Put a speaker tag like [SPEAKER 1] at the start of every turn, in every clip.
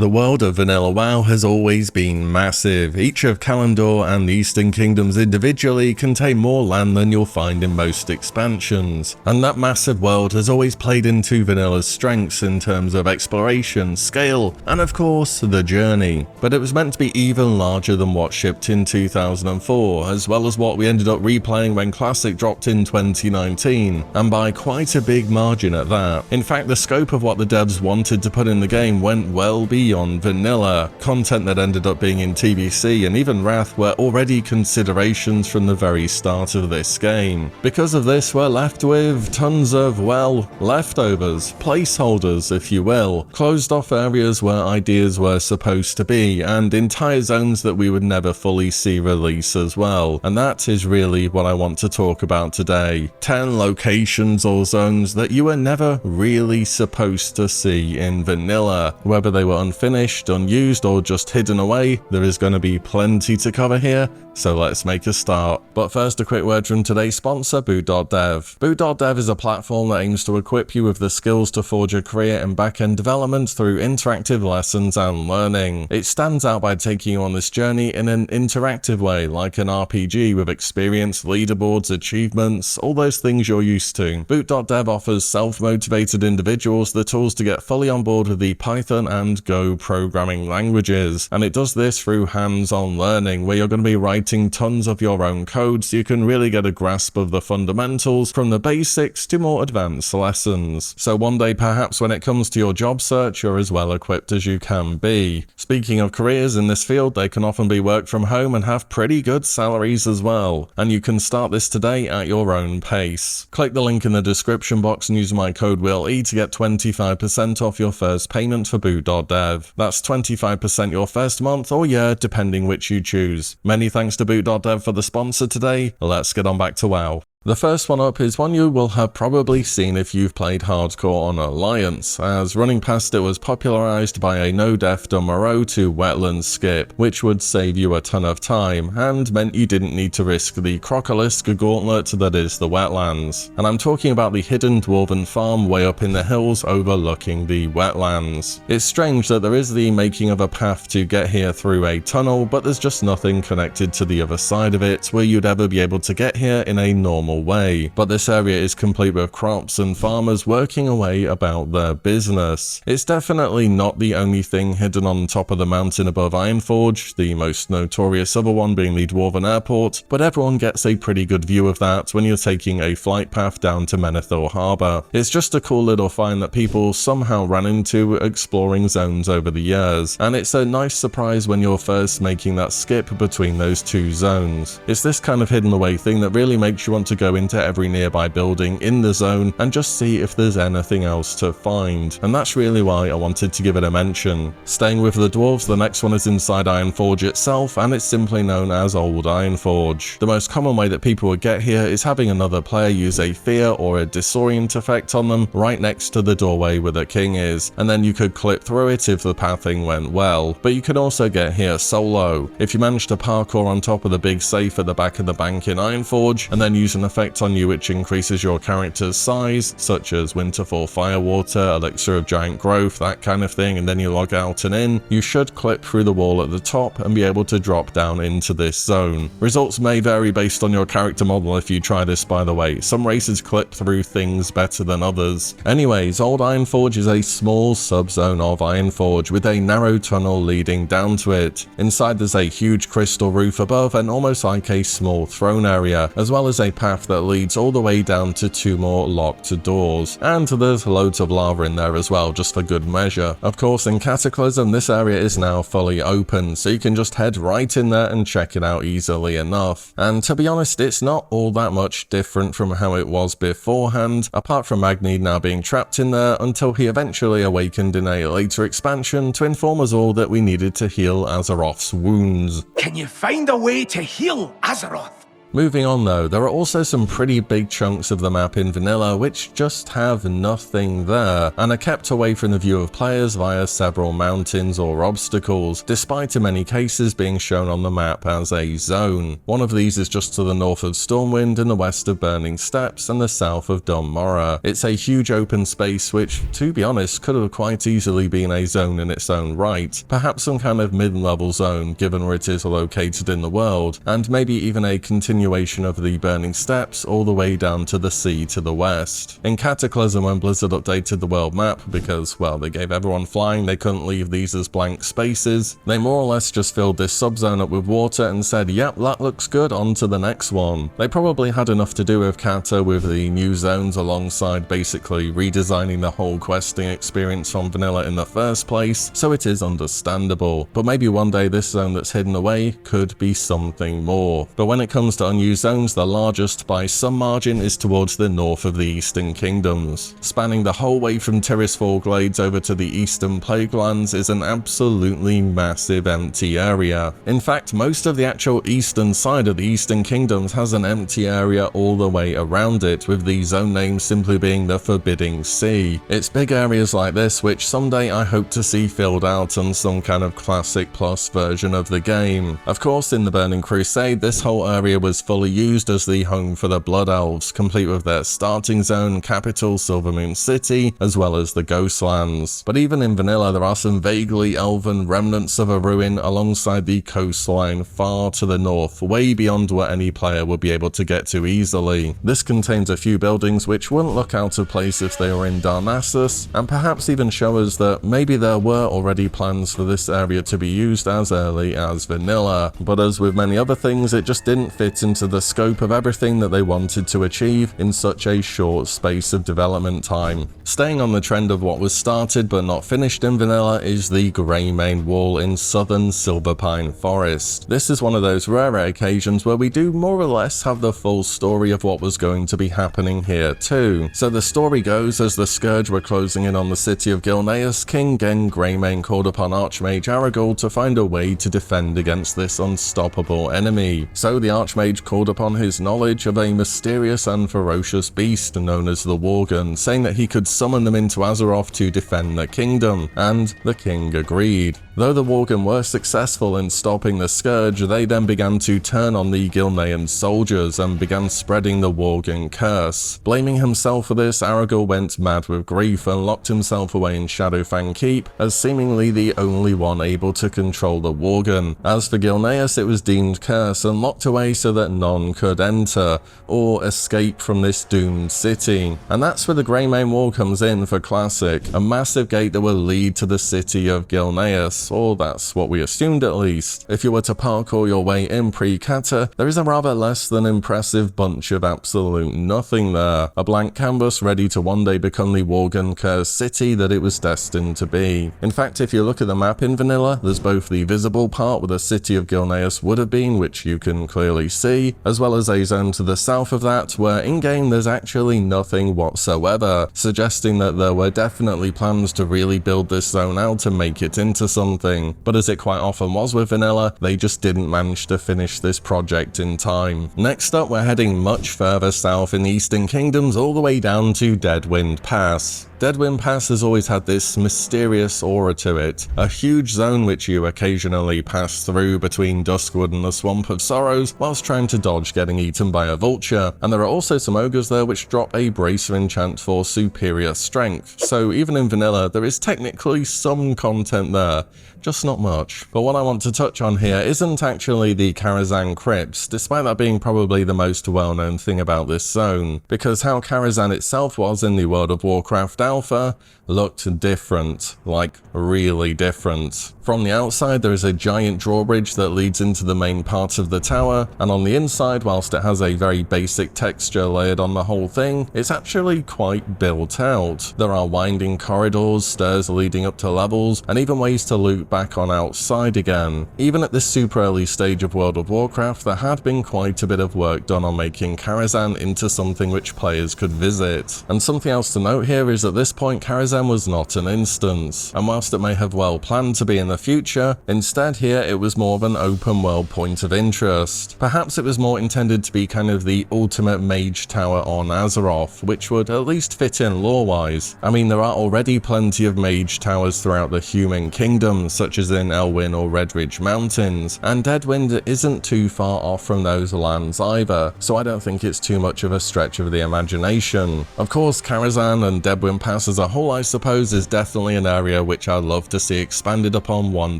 [SPEAKER 1] The world of Vanilla WoW has always been massive. Each of Kalimdor and the Eastern Kingdoms individually contain more land than you'll find in most expansions, and that massive world has always played into Vanilla's strengths in terms of exploration, scale, and of course, the journey. But it was meant to be even larger than what shipped in 2004, as well as what we ended up replaying when Classic dropped in 2019, and by quite a big margin at that. In fact, the scope of what the devs wanted to put in the game went well beyond vanilla. Content that ended up being in TBC and even Wrath were already considerations from the very start of this game. Because of this, we're left with tons of, well, leftovers, placeholders if you will, closed off areas where ideas were supposed to be, and entire zones that we would never fully see release as well. And that is really what I want to talk about today. 10 locations or zones that you were never really supposed to see in vanilla. Whether they were unfinished, unused, or just hidden away, there is going to be plenty to cover here, so let's make a start. But first, a quick word from today's sponsor, Boot.dev. Boot.dev is a platform that aims to equip you with the skills to forge a career in back-end development through interactive lessons and learning. It stands out by taking you on this journey in an interactive way, like an RPG with experience, leaderboards, achievements, all those things you're used to. Boot.dev offers self-motivated individuals the tools to get fully on board with the Python and Go programming languages, and it does this through hands-on learning, where you're going to be writing tons of your own code so you can really get a grasp of the fundamentals from the basics to more advanced lessons. So one day, perhaps when it comes to your job search, you're as well equipped as you can be. Speaking of careers in this field, they can often be worked from home and have pretty good salaries as well, and you can start this today at your own pace. Click the link in the description box and use my code WILLE to get 25% off your first payment for Boot.dev. That's 25% your first month or year, depending which you choose. Many thanks to Boot.dev for the sponsor today. Let's get on back to WoW. The first one up is one you will have probably seen if you've played hardcore on Alliance, as running past it was popularized by a no-def Dummerow to wetlands skip, which would save you a ton of time, and meant you didn't need to risk the Crocolisk gauntlet that is the wetlands. And I'm talking about the hidden dwarven farm way up in the hills overlooking the wetlands. It's strange that there is the making of a path to get here through a tunnel, but there's just nothing connected to the other side of it where you'd ever be able to get here in a normal way, but this area is complete with crops and farmers working away about their business. It's definitely not the only thing hidden on top of the mountain above Ironforge, the most notorious other one being the Dwarven Airport, but everyone gets a pretty good view of that when you're taking a flight path down to Menethor Harbour. It's just a cool little find that people somehow ran into exploring zones over the years, and it's a nice surprise when you're first making that skip between those two zones. It's this kind of hidden away thing that really makes you want to go into every nearby building in the zone and just see if there's anything else to find, and that's really why I wanted to give it a mention. Staying with the dwarves, the next one is inside Ironforge itself, and it's simply known as Old Ironforge. The most common way that people would get here is having another player use a fear or a disorient effect on them right next to the doorway where the king is, and then you could clip through it if the pathing went well. But you could also get here solo. If you manage to parkour on top of the big safe at the back of the bank in Ironforge, and then use an effect on you which increases your character's size, such as Winterfall Firewater, Elixir of Giant Growth, that kind of thing, and then you log out and in, you should clip through the wall at the top and be able to drop down into this zone. Results may vary based on your character model if you try this, by the way. Some races clip through things better than others. Anyways, Old Ironforge is a small subzone of Ironforge with a narrow tunnel leading down to it. Inside there's a huge crystal roof above and almost like a small throne area, as well as a path that leads all the way down to 2 more locked doors, and there's loads of lava in there as well, just for good measure. Of course, in Cataclysm this area is now fully open, so you can just head right in there and check it out easily enough. And to be honest, it's not all that much different from how it was beforehand, apart from Magni now being trapped in there until he eventually awakened in a later expansion to inform us all that we needed to heal Azeroth's wounds.
[SPEAKER 2] Can you find a way to heal Azeroth?
[SPEAKER 1] Moving on though, there are also some pretty big chunks of the map in vanilla which just have nothing there, and are kept away from the view of players via several mountains or obstacles, despite in many cases being shown on the map as a zone. One of these is just to the north of Stormwind and the west of Burning Steppes and the south of Dun Morogh. It's a huge open space which, to be honest, could have quite easily been a zone in its own right, perhaps some kind of mid-level zone given where it is located in the world, and maybe even a continuation of the Burning Steppes all the way down to the sea to the west. In Cataclysm, when Blizzard updated the world map because, well, they gave everyone flying, they couldn't leave these as blank spaces, they more or less just filled this subzone up with water and said, yep, that looks good, on to the next one. They probably had enough to do with Cata with the new zones alongside basically redesigning the whole questing experience from vanilla in the first place, so it is understandable. But maybe one day this zone that's hidden away could be something more. But when it comes to unused zones, the largest by some margin is towards the north of the Eastern Kingdoms. Spanning the whole way from Tirisfal Glades over to the Eastern Plaguelands is an absolutely massive empty area. In fact, most of the actual eastern side of the Eastern Kingdoms has an empty area all the way around it, with the zone name simply being the Forbidding Sea. It's big areas like this which someday I hope to see filled out on some kind of Classic Plus version of the game. Of course, in the Burning Crusade, this whole area was fully used as the home for the Blood Elves, complete with their starting zone, capital Silvermoon City, as well as the Ghostlands. But even in vanilla, there are some vaguely elven remnants of a ruin alongside the coastline far to the north, way beyond what any player would be able to get to easily. This contains a few buildings which wouldn't look out of place if they were in Darnassus, and perhaps even show us that maybe there were already plans for this area to be used as early as vanilla. But as with many other things, it just didn't fit into the scope of everything that they wanted to achieve in such a short space of development time. Staying on the trend of what was started but not finished in vanilla is the Greymane Wall in southern Silverpine Forest. This is one of those rare occasions where we do more or less have the full story of what was going to be happening here too. So the story goes, as the Scourge were closing in on the city of Gilneas, King Gen Greymane called upon Archmage Aragorn to find a way to defend against this unstoppable enemy. So the Archmage called upon his knowledge of a mysterious and ferocious beast known as the Worgen, saying that he could summon them into Azeroth to defend the kingdom, and the king agreed. Though the Worgen were successful in stopping the Scourge, they then began to turn on the Gilnean soldiers and began spreading the Worgen curse. Blaming himself for this, Aragorn went mad with grief and locked himself away in Shadowfang Keep as seemingly the only one able to control the Worgen. As for Gilneas, it was deemed cursed and locked away so that none could enter or escape from this doomed city. And that's where the Greymane Wall comes in for Classic, a massive gate that will lead to the city of Gilneas, or that's what we assumed at least. If you were to parkour your way in pre-Cata, there is a rather less than impressive bunch of absolute nothing there, a blank canvas ready to one day become the Worgen cursed city that it was destined to be. In fact, if you look at the map in vanilla, there's both the visible part where the city of Gilneas would have been, which you can clearly see, as well as a zone to the south of that where in-game there's actually nothing whatsoever, suggesting that there were definitely plans to really build this zone out and make it into something. But as it quite often was with vanilla, they just didn't manage to finish this project in time. Next up, we're heading much further south in the Eastern Kingdoms, all the way down to Deadwind Pass. Deadwind Pass has always had this mysterious aura to it, a huge zone which you occasionally pass through between Duskwood and the Swamp of Sorrows whilst trying to dodge getting eaten by a vulture, and there are also some ogres there which drop a Bracer enchant for superior strength, so even in vanilla there is technically some content there, just not much. But what I want to touch on here isn't actually the Karazhan Crypts, despite that being probably the most well-known thing about this zone, because how Karazhan itself was in the World of Warcraft Alpha looked different, like really different. From the outside there is a giant drawbridge that leads into the main part of the tower, and on the inside, whilst it has a very basic texture layered on the whole thing, it's actually quite built out. There are winding corridors, stairs leading up to levels, and even ways to loot back on outside again. Even at this super early stage of World of Warcraft, there had been quite a bit of work done on making Karazhan into something which players could visit. And something else to note here is that this point, Karazhan was not an instance, and whilst it may have well planned to be in the future, instead here it was more of an open world point of interest. Perhaps it was more intended to be kind of the ultimate mage tower on Azeroth, which would at least fit in lore-wise. I mean, there are already plenty of mage towers throughout the human kingdom, such as in Elwyn or Redridge Mountains, and Deadwind isn't too far off from those lands either, so I don't think it's too much of a stretch of the imagination. Of course, Karazhan and Deadwind Pass as a whole, I suppose, is definitely an area which I'd love to see expanded upon one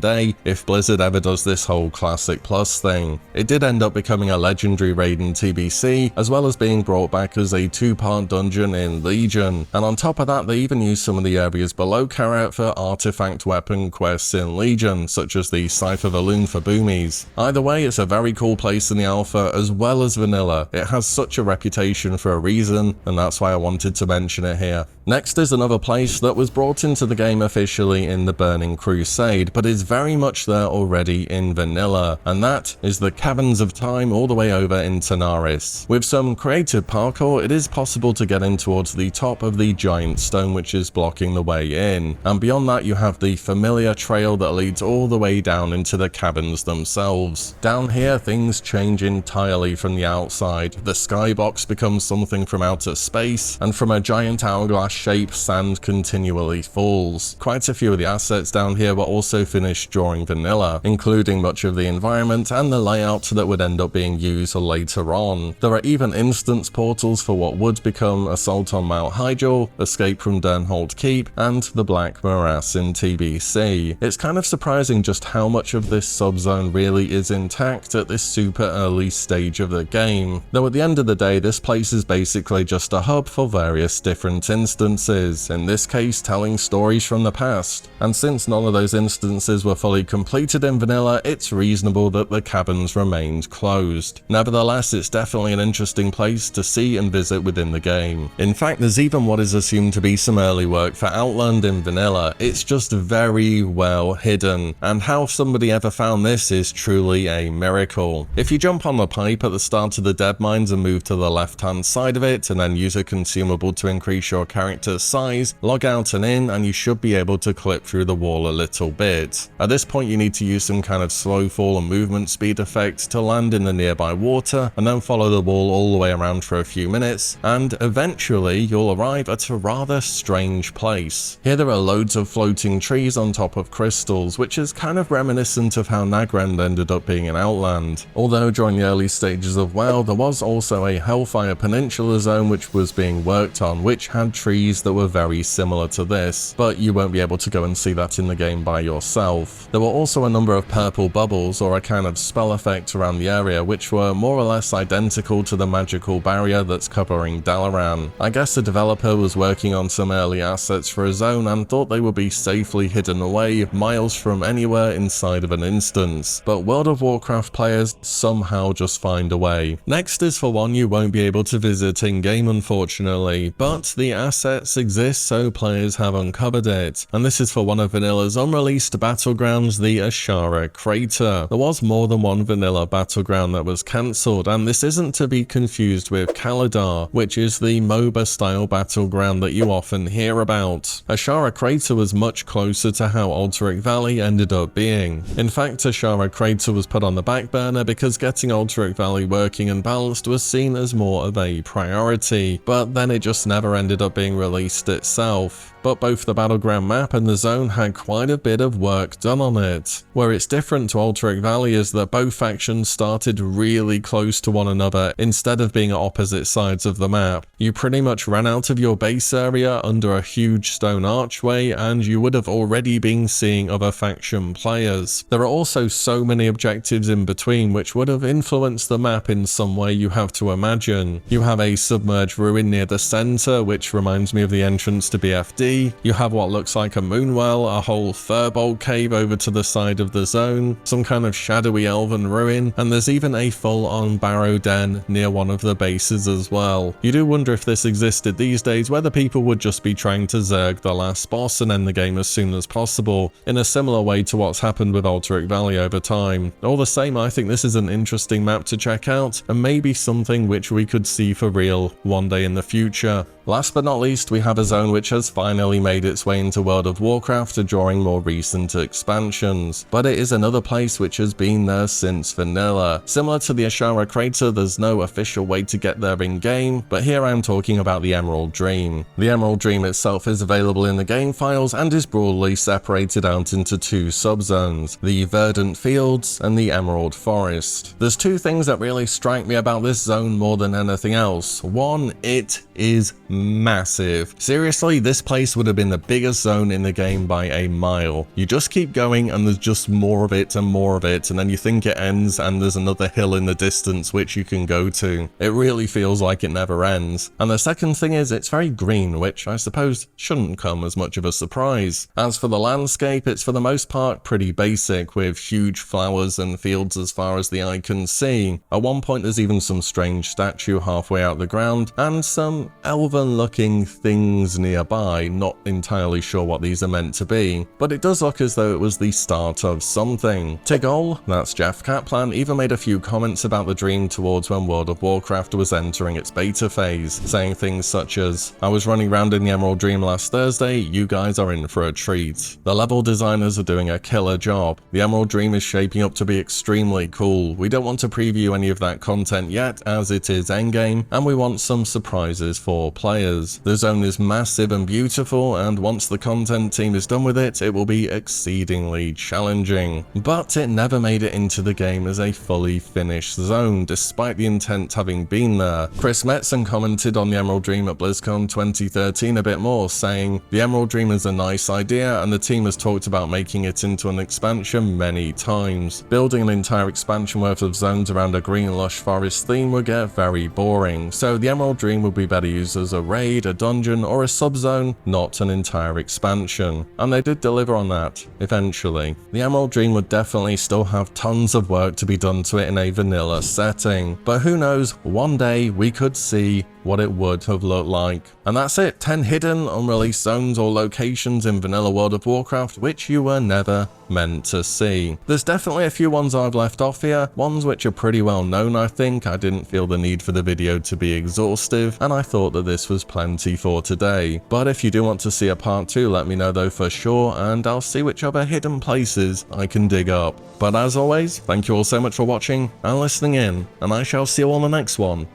[SPEAKER 1] day if Blizzard ever does this whole Classic Plus thing. It did end up becoming a legendary raid in TBC, as well as being brought back as a 2-part dungeon in Legion, and on top of that they even used some of the areas below Karat for artifact weapon quests in Legion, such as the Scythe of Elune for boomies. Either way, it's a very cool place in the alpha as well as vanilla. It has such a reputation for a reason, and that's why I wanted to mention it here. Next is another place that was brought into the game officially in the Burning Crusade, but is very much there already in vanilla, and that is the Caverns of Time all the way over in Tanaris. With some creative parkour, it is possible to get in towards the top of the giant stone which is blocking the way in, and beyond that you have the familiar trail that leads all the way down into the caverns themselves. Down here things change entirely from the outside. The skybox becomes something from outer space, and from a giant hourglass shape, sand continually falls. Quite a few of the assets down here were also finished during vanilla, including much of the environment and the layout that would end up being used later on. There are even instance portals for what would become Assault on Mount Hyjal, Escape from Durnhold Keep, and the Black Morass in TBC. It's kind of surprising just how much of this subzone really is intact at this super early stage of the game, though at the end of the day this place is basically just a hub for various different instances, in this case telling stories from the past, and since none of those instances were fully completed in vanilla, it's reasonable that the caverns remained closed. Nevertheless, it's definitely an interesting place to see and visit within the game. In fact, there's even what is assumed to be some early work for Outland in vanilla. It's just very well hidden, and how somebody ever found this is truly a miracle. If you jump on the pipe at the start of the Dead Mines and move to the left hand side of it, and then use a consumable to increase your character's size, log out and in, and you should be able to clip through the wall a little bit. At this point you need to use some kind of slow fall and movement speed effect to land in the nearby water, and then follow the wall all the way around for a few minutes, and eventually you'll arrive at a rather strange place. Here there are loads of floating trees on top of crystals, which is kind of reminiscent of how Nagrand ended up being in Outland. Although during the early stages of WoW there was also a Hellfire Peninsula zone which was being worked on, which had trees that were very similar to this, but you won't be able to go and see that in the game by yourself. There were also a number of purple bubbles, or a kind of spell effect around the area, which were more or less identical to the magical barrier that's covering Dalaran. I guess the developer was working on some early assets for a zone and thought they would be safely hidden away miles from anywhere inside of an instance, but World of Warcraft players somehow just find a way. Next is for one you won't be able to visit in game unfortunately, but the assets exist so players have uncovered it, and this is for one of Vanilla's unreleased battlegrounds, the Ashara Crater. There was more than one vanilla battleground that was cancelled, and this isn't to be confused with Kaladar, which is the MOBA style battleground that you often hear about. Ashara Crater was much closer to how Alterac Valley ended up being. In fact, Ashara Crater was put on the back burner because getting Alterac Valley working and balanced was seen as more of a priority, but then it just never ended up being released itself. But both the battleground map and the zone had quite a bit of work done on it. Where it's different to Alterac Valley is that both factions started really close to one another instead of being at opposite sides of the map. You pretty much ran out of your base area under a huge stone archway and you would have already been seeing other faction players. There are also so many objectives in between which would have influenced the map in some way you have to imagine. You have a submerged ruin near the center which reminds me of the entrance to BFD. You have what looks like a moonwell, a whole Firbolg cave over to the side of the zone, some kind of shadowy elven ruin, and there's even a full-on barrow den near one of the bases as well. You do wonder if this existed these days, whether people would just be trying to zerg the last boss and end the game as soon as possible, in a similar way to what's happened with Alterac Valley over time. All the same, I think this is an interesting map to check out, and maybe something which we could see for real one day in the future. Last but not least, we have have a zone which has finally made its way into World of Warcraft during more recent expansions, but it is another place which has been there since vanilla. Similar to the Ashara crater, there's no official way to get there in-game, but here I'm talking about the Emerald Dream. The Emerald Dream itself is available in the game files and is broadly separated out into two subzones, the Verdant Fields and the Emerald Forest. There's two things that really strike me about this zone more than anything else. One, it is massive. Seriously, this place would have been the biggest zone in the game by a mile. You just keep going and there's just more of it and more of it, and then you think it ends and there's another hill in the distance which you can go to. It really feels like it never ends. And the second thing is it's very green, which I suppose shouldn't come as much of a surprise. As for the landscape, it's for the most part pretty basic, with huge flowers and fields as far as the eye can see. At one point there's even some strange statue halfway out the ground, and some elven looking things nearby, not entirely sure what these are meant to be, but it does look as though it was the start of something. Tigol, that's Jeff Kaplan, even made a few comments about the dream towards when World of Warcraft was entering its beta phase, saying things such as, "I was running around in the Emerald Dream last Thursday, you guys are in for a treat. The level designers are doing a killer job. The Emerald Dream is shaping up to be extremely cool. We don't want to preview any of that content yet, as it is endgame, and we want some surprises for players. The zone is massive and beautiful, and once the content team is done with it, it will be exceedingly challenging." But it never made it into the game as a fully finished zone, despite the intent having been there. Chris Metzen commented on the Emerald Dream at BlizzCon 2013 a bit more, saying, "The Emerald Dream is a nice idea, and the team has talked about making it into an expansion many times. Building an entire expansion worth of zones around a green lush forest theme would get very boring, so the Emerald Dream would be better used as a raid, a dungeon, or a subzone, not an entire expansion." And they did deliver on that, eventually. The Emerald Dream would definitely still have tons of work to be done to it in a vanilla setting, but who knows, one day we could see what it would have looked like. And that's it, 10 hidden, unreleased zones or locations in Vanilla World of Warcraft which you were never meant to see. There's definitely a few ones I've left off here, ones which are pretty well known I think. I didn't feel the need for the video to be exhaustive, and I thought that this was plenty for today. But if you do want to see a part 2, let me know though for sure, and I'll see which other hidden places I can dig up. But as always, thank you all so much for watching and listening in, and I shall see you on the next one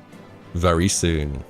[SPEAKER 1] very soon.